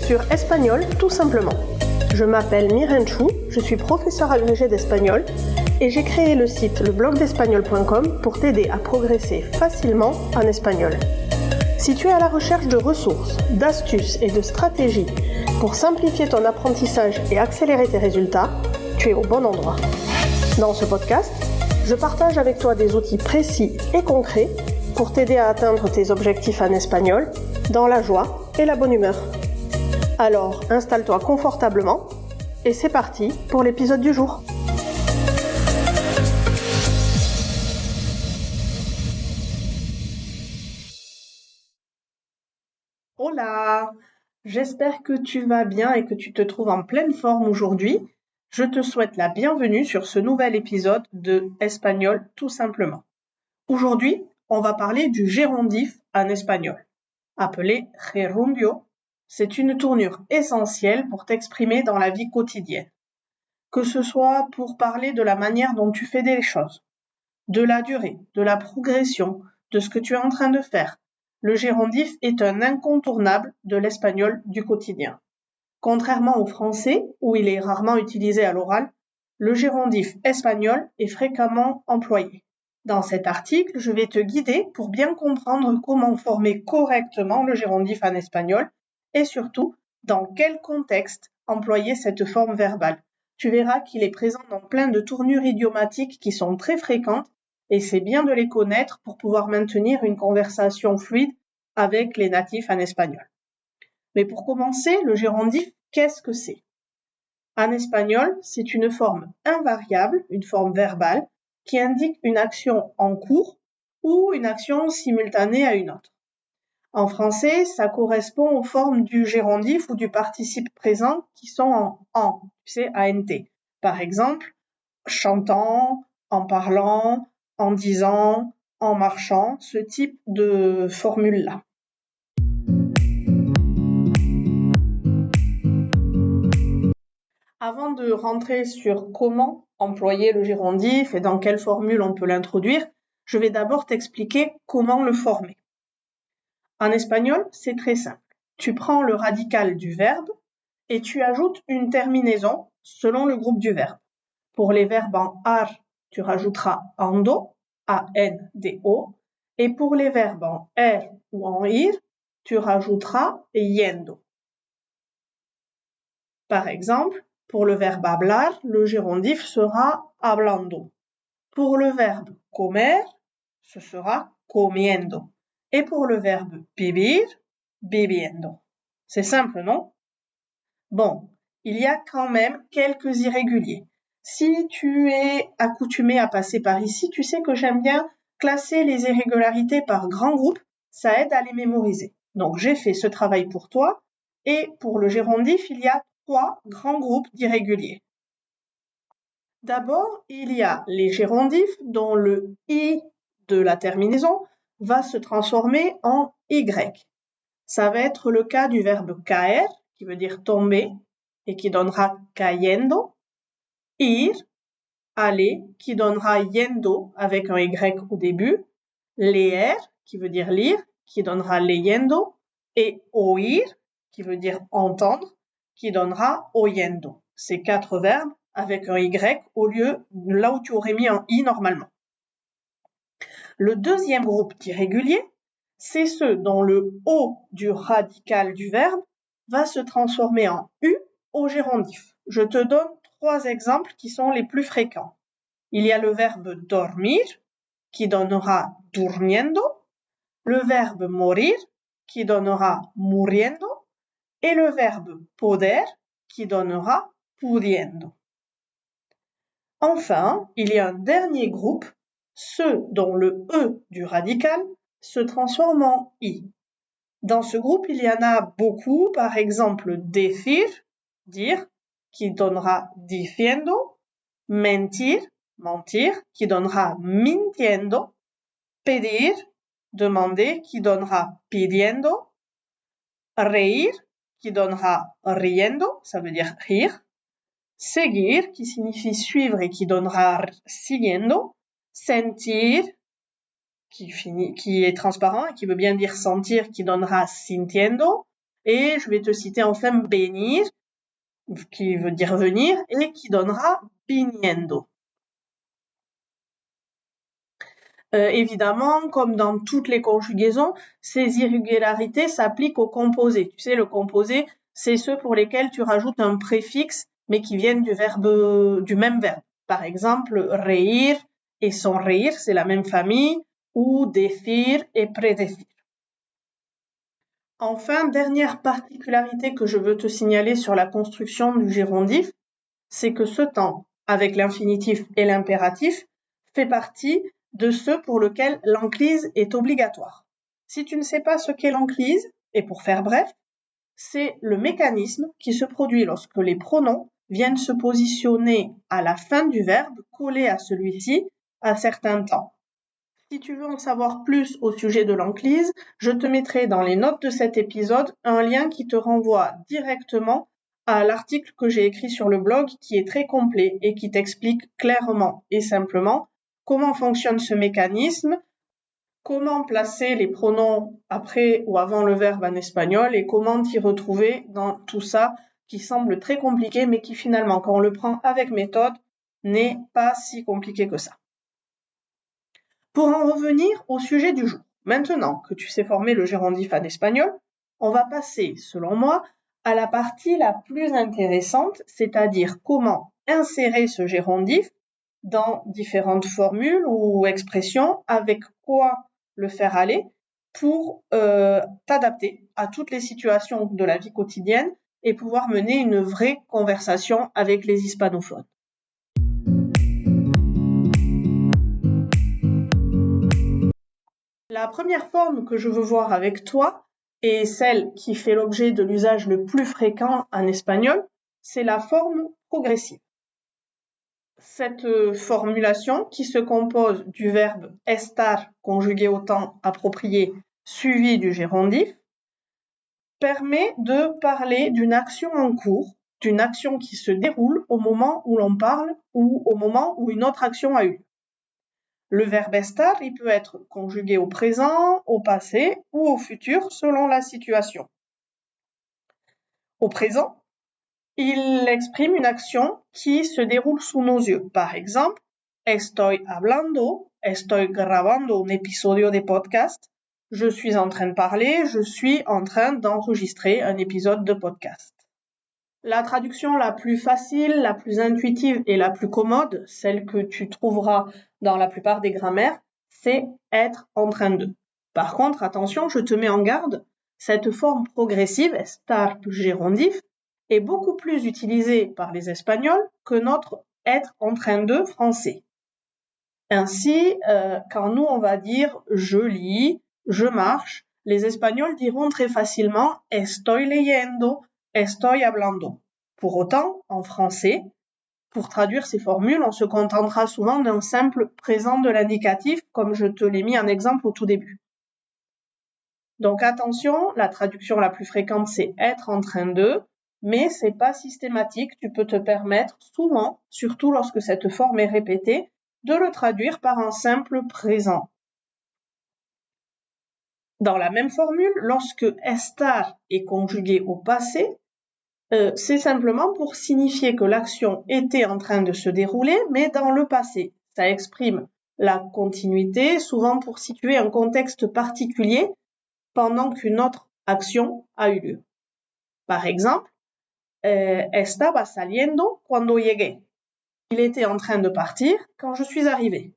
sur Espagnol tout simplement. Je m'appelle Miren Chou, je suis professeure agrégée d'espagnol et j'ai créé le site leblogdespagnol.com pour t'aider à progresser facilement en espagnol. Si tu es à la recherche de ressources, d'astuces et de stratégies pour simplifier ton apprentissage et accélérer tes résultats, tu es au bon endroit. Dans ce podcast, je partage avec toi des outils précis et concrets pour t'aider à atteindre tes objectifs en espagnol dans la joie et la bonne humeur. Alors, installe-toi confortablement et c'est parti pour l'épisode du jour. Hola! J'espère que tu vas bien et que tu te trouves en pleine forme aujourd'hui. Je te souhaite la bienvenue sur ce nouvel épisode de Espagnol tout simplement. Aujourd'hui, on va parler du gérondif en espagnol, appelé gerundio. C'est une tournure essentielle pour t'exprimer dans la vie quotidienne. Que ce soit pour parler de la manière dont tu fais des choses, de la durée, de la progression, de ce que tu es en train de faire. Le gérondif est un incontournable de l'espagnol du quotidien. Contrairement au français, où il est rarement utilisé à l'oral, le gérondif espagnol est fréquemment employé. Dans cet article, je vais te guider pour bien comprendre comment former correctement le gérondif en espagnol et surtout, dans quel contexte employer cette forme verbale. Tu verras qu'il est présent dans plein de tournures idiomatiques qui sont très fréquentes et c'est bien de les connaître pour pouvoir maintenir une conversation fluide avec les natifs en espagnol. Mais pour commencer, le gérondif, qu'est-ce que c'est? En espagnol, c'est une forme invariable, une forme verbale, qui indique une action en cours ou une action simultanée à une autre. En français, ça correspond aux formes du gérondif ou du participe présent qui sont en, tu sais, ANT. Par exemple, chantant, en parlant, en disant, en marchant, ce type de formule-là. Avant de rentrer sur comment employer le gérondif et dans quelle formule on peut l'introduire, je vais d'abord t'expliquer comment le former. En espagnol, c'est très simple. Tu prends le radical du verbe et tu ajoutes une terminaison selon le groupe du verbe. Pour les verbes en ar, tu rajouteras ando, A-N-D-O, et pour les verbes en er ou en ir, tu rajouteras yendo. Par exemple, pour le verbe hablar, le gérondif sera hablando. Pour le verbe comer, ce sera comiendo. Et pour le verbe vivir, viviendo. C'est simple, non? Bon, il y a quand même quelques irréguliers. Si tu es accoutumé à passer par ici, tu sais que j'aime bien classer les irrégularités par grands groupes, ça aide à les mémoriser. Donc j'ai fait ce travail pour toi, et pour le gérondif, il y a 3 grands groupes d'irréguliers. D'abord, il y a les gérondifs dont le i de la terminaison va se transformer en y. Ça va être le cas du verbe caer, qui veut dire tomber, et qui donnera cayendo, ir, aller, qui donnera yendo avec un y au début, leer, qui veut dire lire, qui donnera leyendo, et oír, qui veut dire entendre, qui donnera oyendo. Ces 4 verbes avec un y au lieu là où tu aurais mis un i normalement. Le deuxième groupe d'irréguliers, c'est ceux dont le o du radical du verbe va se transformer en u au gérondif. Je te donne 3 exemples qui sont les plus fréquents. Il y a le verbe dormir, qui donnera durmiendo, le verbe morir, qui donnera muriendo, et le verbe poder, qui donnera pudiendo. Enfin, il y a un dernier groupe, ceux dont le e du radical se transforme en i. Dans ce groupe, il y en a beaucoup, par exemple decir, dire, qui donnera diciendo, mentir, mentir, qui donnera mintiendo, pedir, demander, qui donnera pidiendo, reír, qui donnera riendo, ça veut dire rire, seguir, qui signifie suivre et qui donnera siguiendo, sentir, qui est transparent et qui veut bien dire sentir, qui donnera sintiendo, Et je vais te citer enfin venir, qui veut dire venir, et qui donnera viniendo. Évidemment, comme dans toutes les conjugaisons, ces irrégularités s'appliquent au composé. Tu sais, le composé, c'est ceux pour lesquels tu rajoutes un préfixe, mais qui viennent du même verbe. Par exemple, reír et sonreír, c'est la même famille, ou decir et predecir. Enfin, dernière particularité que je veux te signaler sur la construction du gérondif, c'est que ce temps, avec l'infinitif et l'impératif, fait partie de ceux pour lesquels l'enclise est obligatoire. Si tu ne sais pas ce qu'est l'enclise, et pour faire bref, c'est le mécanisme qui se produit lorsque les pronoms viennent se positionner à la fin du verbe collé à celui-ci à certains temps. Si tu veux en savoir plus au sujet de l'enclise, je te mettrai dans les notes de cet épisode un lien qui te renvoie directement à l'article que j'ai écrit sur le blog qui est très complet et qui t'explique clairement et simplement comment fonctionne ce mécanisme, comment placer les pronoms après ou avant le verbe en espagnol et comment t'y retrouver dans tout ça qui semble très compliqué mais qui finalement, quand on le prend avec méthode, n'est pas si compliqué que ça. Pour en revenir au sujet du jour, maintenant que tu sais former le gérondif en espagnol, on va passer, selon moi, à la partie la plus intéressante, c'est-à-dire comment insérer ce gérondif dans différentes formules ou expressions, avec quoi le faire aller pour t'adapter à toutes les situations de la vie quotidienne et pouvoir mener une vraie conversation avec les hispanophones. La première forme que je veux voir avec toi, et celle qui fait l'objet de l'usage le plus fréquent en espagnol, c'est la forme progressive. Cette formulation, qui se compose du verbe estar conjugué au temps approprié suivi du gérondif, permet de parler d'une action en cours, d'une action qui se déroule au moment où l'on parle ou au moment où une autre action a eu lieu. Le verbe estar, il peut être conjugué au présent, au passé ou au futur selon la situation. Au présent, il exprime une action qui se déroule sous nos yeux. Par exemple, estoy hablando, estoy grabando un episodio de podcast. Je suis en train de parler, je suis en train d'enregistrer un épisode de podcast. La traduction la plus facile, la plus intuitive et la plus commode, celle que tu trouveras dans la plupart des grammaires, c'est être en train de. Par contre, attention, je te mets en garde, cette forme progressive, estar plus gérondif, est beaucoup plus utilisée par les Espagnols que notre être en train de français. Ainsi, quand nous on va dire je lis, je marche, les Espagnols diront très facilement estoy leyendo, estoy hablando. Pour autant, en français, pour traduire ces formules, on se contentera souvent d'un simple présent de l'indicatif, comme je te l'ai mis en exemple au tout début. Donc attention, la traduction la plus fréquente, c'est être en train de, mais c'est pas systématique. Tu peux te permettre souvent, surtout lorsque cette forme est répétée, de le traduire par un simple présent. Dans la même formule, lorsque estar est conjugué au passé, c'est simplement pour signifier que l'action était en train de se dérouler, mais dans le passé. Ça exprime la continuité, souvent pour situer un contexte particulier pendant qu'une autre action a eu lieu. Par exemple, estaba saliendo cuando llegué. Il était en train de partir quand je suis arrivé.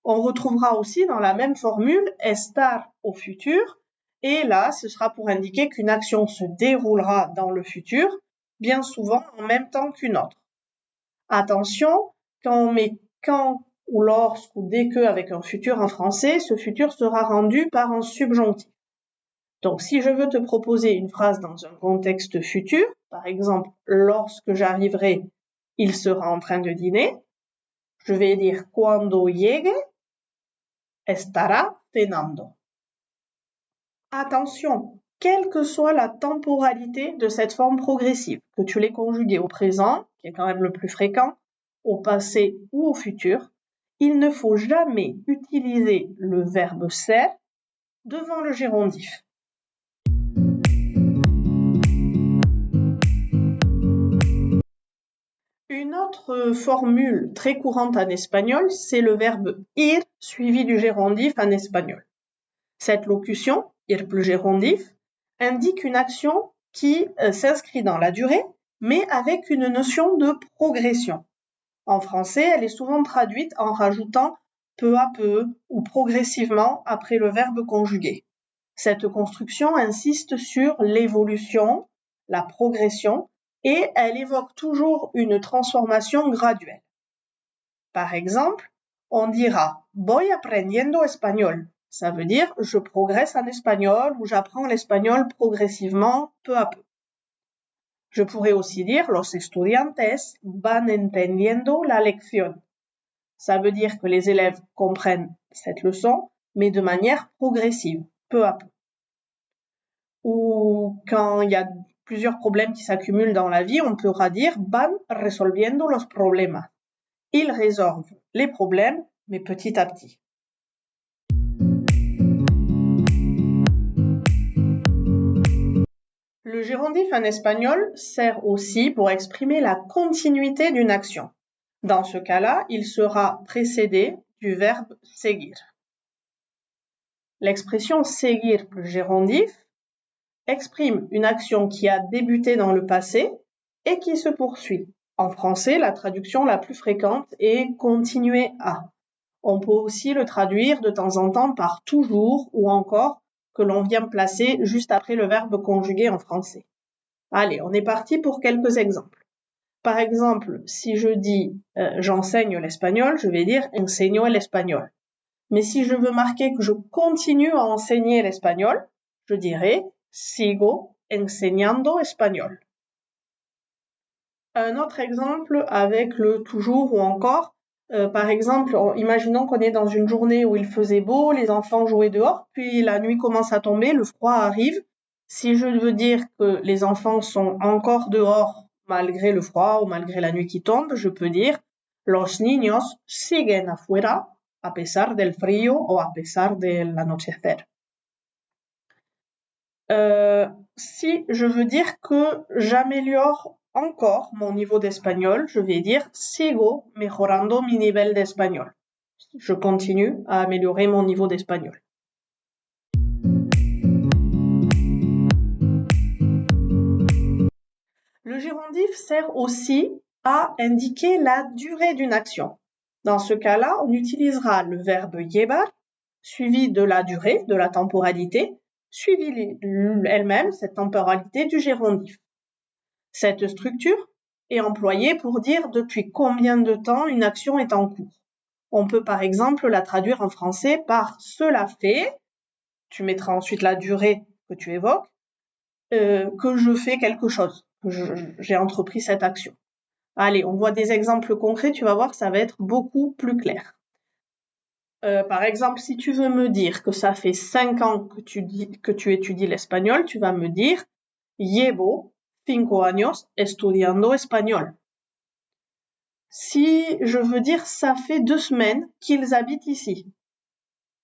On retrouvera aussi dans la même formule estar au futur, et là, ce sera pour indiquer qu'une action se déroulera dans le futur, bien souvent en même temps qu'une autre. Attention, quand on met quand ou lorsque ou dès que avec un futur en français, ce futur sera rendu par un subjonctif. Donc, si je veux te proposer une phrase dans un contexte futur, par exemple, lorsque j'arriverai, il sera en train de dîner, je vais dire cuando llegue, estará cenando. Attention, quelle que soit la temporalité de cette forme progressive, que tu l'aies conjuguée au présent, qui est quand même le plus fréquent, au passé ou au futur, il ne faut jamais utiliser le verbe ser devant le gérondif. Une autre formule très courante en espagnol, c'est le verbe ir suivi du gérondif en espagnol. Cette locution, ir plus gérondif, indique une action qui s'inscrit dans la durée, mais avec une notion de progression. En français, elle est souvent traduite en rajoutant peu à peu ou progressivement après le verbe conjugué. Cette construction insiste sur l'évolution, la progression, et elle évoque toujours une transformation graduelle. Par exemple, on dira voy aprendiendo español. Ça veut dire je progresse en espagnol ou j'apprends l'espagnol progressivement, peu à peu. Je pourrais aussi dire los estudiantes van entendiendo la lección. Ça veut dire que les élèves comprennent cette leçon, mais de manière progressive, peu à peu. Ou quand il y a plusieurs problèmes qui s'accumulent dans la vie, on pourra dire van resolviendo los problemas. Ils résolvent les problèmes, mais petit à petit. Le gérondif en espagnol sert aussi pour exprimer la continuité d'une action. Dans ce cas-là, il sera précédé du verbe seguir. L'expression seguir plus gérondif exprime une action qui a débuté dans le passé et qui se poursuit. En français, la traduction la plus fréquente est continuer à. On peut aussi le traduire de temps en temps par toujours ou encore que l'on vient placer juste après le verbe conjugué en français. Allez, on est parti pour quelques exemples. Par exemple, si je dis j'enseigne l'espagnol, je vais dire enseño el español. Mais si je veux marquer que je continue à enseigner l'espagnol, je dirais sigo enseñando español. Un autre exemple avec le toujours ou encore, par exemple, imaginons qu'on est dans une journée où il faisait beau, les enfants jouaient dehors, puis la nuit commence à tomber, le froid arrive. Si je veux dire que les enfants sont encore dehors malgré le froid ou malgré la nuit qui tombe, je peux dire los niños siguen afuera a pesar del frío o a pesar del anochecer. Si je veux dire que j'améliore encore mon niveau d'espagnol, je vais dire sigo mejorando mi nivel de español. Je continue à améliorer mon niveau d'espagnol. Le gérondif sert aussi à indiquer la durée d'une action. Dans ce cas-là, on utilisera le verbe llevar, suivi de la durée, de la temporalité, suivi elle-même, cette temporalité du gérondif. Cette structure est employée pour dire depuis combien de temps une action est en cours. On peut par exemple la traduire en français par « cela fait », tu mettras ensuite la durée que tu évoques, que je fais quelque chose, que j'ai entrepris cette action. Allez, on voit des exemples concrets, tu vas voir, ça va être beaucoup plus clair. Par exemple, si tu veux me dire que ça fait 5 ans que tu étudies l'espagnol, tu vas me dire llevo 5 años estudiando español. Si je veux dire ça fait 2 semaines qu'ils habitent ici,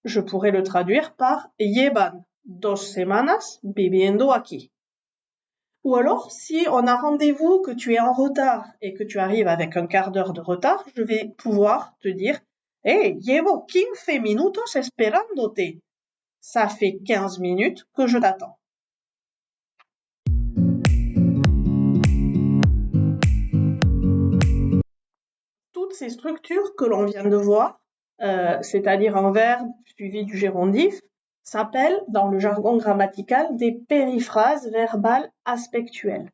je pourrais le traduire par llevan 2 semanas viviendo aquí. Ou alors, si on a rendez-vous, que tu es en retard et que tu arrives avec un quart d'heure de retard, je vais pouvoir te dire Hey, llevo 15 minutos esperándote. Ça fait 15 minutes que je t'attends. Toutes ces structures que l'on vient de voir, c'est-à-dire un verbe suivi du gérondif, s'appellent dans le jargon grammatical des périphrases verbales aspectuelles.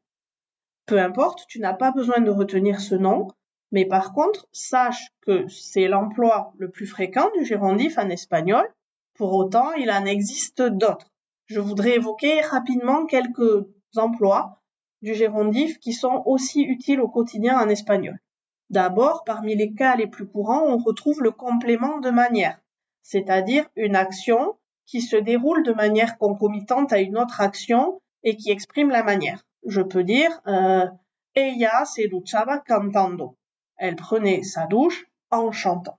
Peu importe, tu n'as pas besoin de retenir ce nom, mais par contre, sache que c'est l'emploi le plus fréquent du gérondif en espagnol. Pour autant, il en existe d'autres. Je voudrais évoquer rapidement quelques emplois du gérondif qui sont aussi utiles au quotidien en espagnol. D'abord, parmi les cas les plus courants, on retrouve le complément de manière, c'est-à-dire une action qui se déroule de manière concomitante à une autre action et qui exprime la manière. Je peux dire ella se duchaba cantando. Elle prenait sa douche en chantant.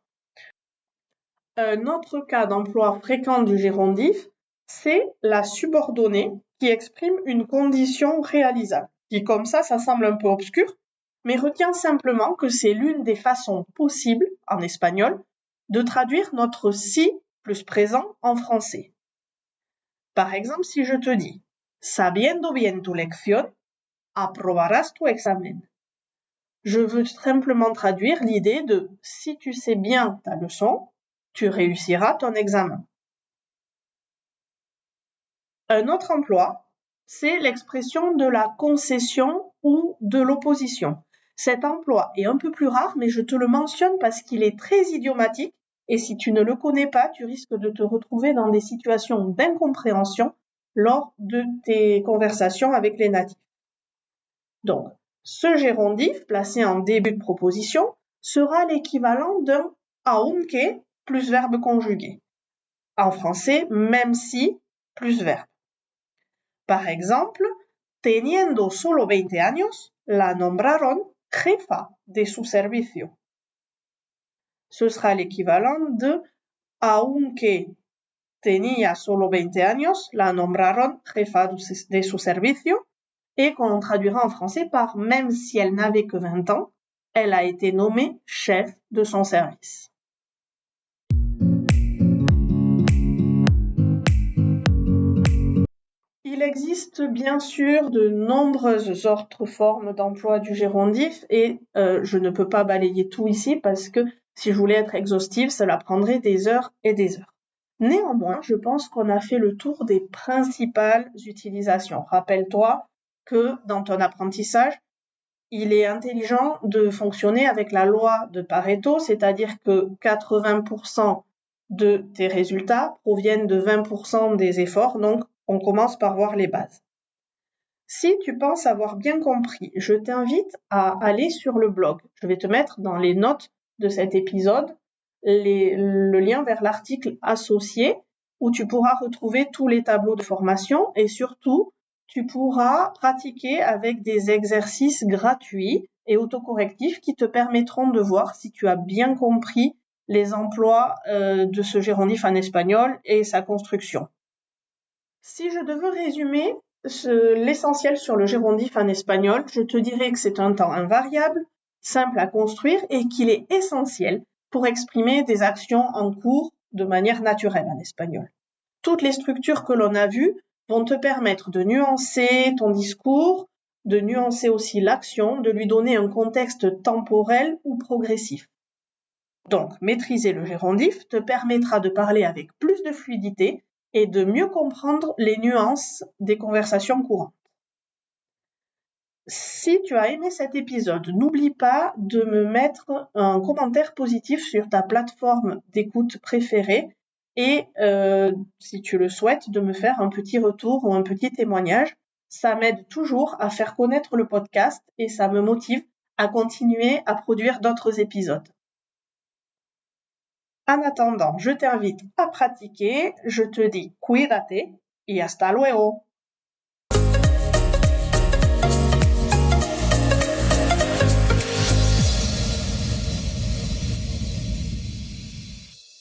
Un autre cas d'emploi fréquent du gérondif, c'est la subordonnée qui exprime une condition réalisable. Dit comme ça semble un peu obscur, Mais retiens simplement que c'est l'une des façons possibles, en espagnol, de traduire notre si plus présent en français. Par exemple, si je te dis « Sabiendo bien tu lección, aprobarás tu examen ». Je veux simplement traduire l'idée de « si tu sais bien ta leçon, tu réussiras ton examen ». Un autre emploi, c'est l'expression de la concession ou de l'opposition. Cet emploi est un peu plus rare, mais je te le mentionne parce qu'il est très idiomatique et si tu ne le connais pas, tu risques de te retrouver dans des situations d'incompréhension lors de tes conversations avec les natifs. Donc, ce gérondif, placé en début de proposition, sera l'équivalent d'un aunque plus verbe conjugué. En français, même si plus verbe. Par exemple, teniendo solo 20 años, la nombraron jefa de su servicio. Ce sera l'équivalent de aunque tenía solo 20 años, la nombraron jefa de su servicio et qu'on traduira en français par même si elle n'avait que 20 ans, elle a été nommée chef de son service. Il existe bien sûr de nombreuses autres formes d'emploi du gérondif et je ne peux pas balayer tout ici parce que si je voulais être exhaustive, cela prendrait des heures et des heures. Néanmoins, je pense qu'on a fait le tour des principales utilisations. Rappelle-toi que dans ton apprentissage, il est intelligent de fonctionner avec la loi de Pareto, c'est-à-dire que 80% de tes résultats proviennent de 20% des efforts, donc on commence par voir les bases. Si tu penses avoir bien compris, je t'invite à aller sur le blog. Je vais te mettre dans les notes de cet épisode le lien vers l'article associé où tu pourras retrouver tous les tableaux de formation et surtout, tu pourras pratiquer avec des exercices gratuits et autocorrectifs qui te permettront de voir si tu as bien compris les emplois de ce gérondif en espagnol et sa construction. Si je devais résumer l'essentiel sur le gérondif en espagnol, je te dirais que c'est un temps invariable, simple à construire et qu'il est essentiel pour exprimer des actions en cours de manière naturelle en espagnol. Toutes les structures que l'on a vues vont te permettre de nuancer ton discours, de nuancer aussi l'action, de lui donner un contexte temporel ou progressif. Donc, maîtriser le gérondif te permettra de parler avec plus de fluidité et de mieux comprendre les nuances des conversations courantes. Si tu as aimé cet épisode, n'oublie pas de me mettre un commentaire positif sur ta plateforme d'écoute préférée et, si tu le souhaites, de me faire un petit retour ou un petit témoignage. Ça m'aide toujours à faire connaître le podcast et ça me motive à continuer à produire d'autres épisodes. En attendant, je t'invite à pratiquer. Je te dis cuídate y hasta luego.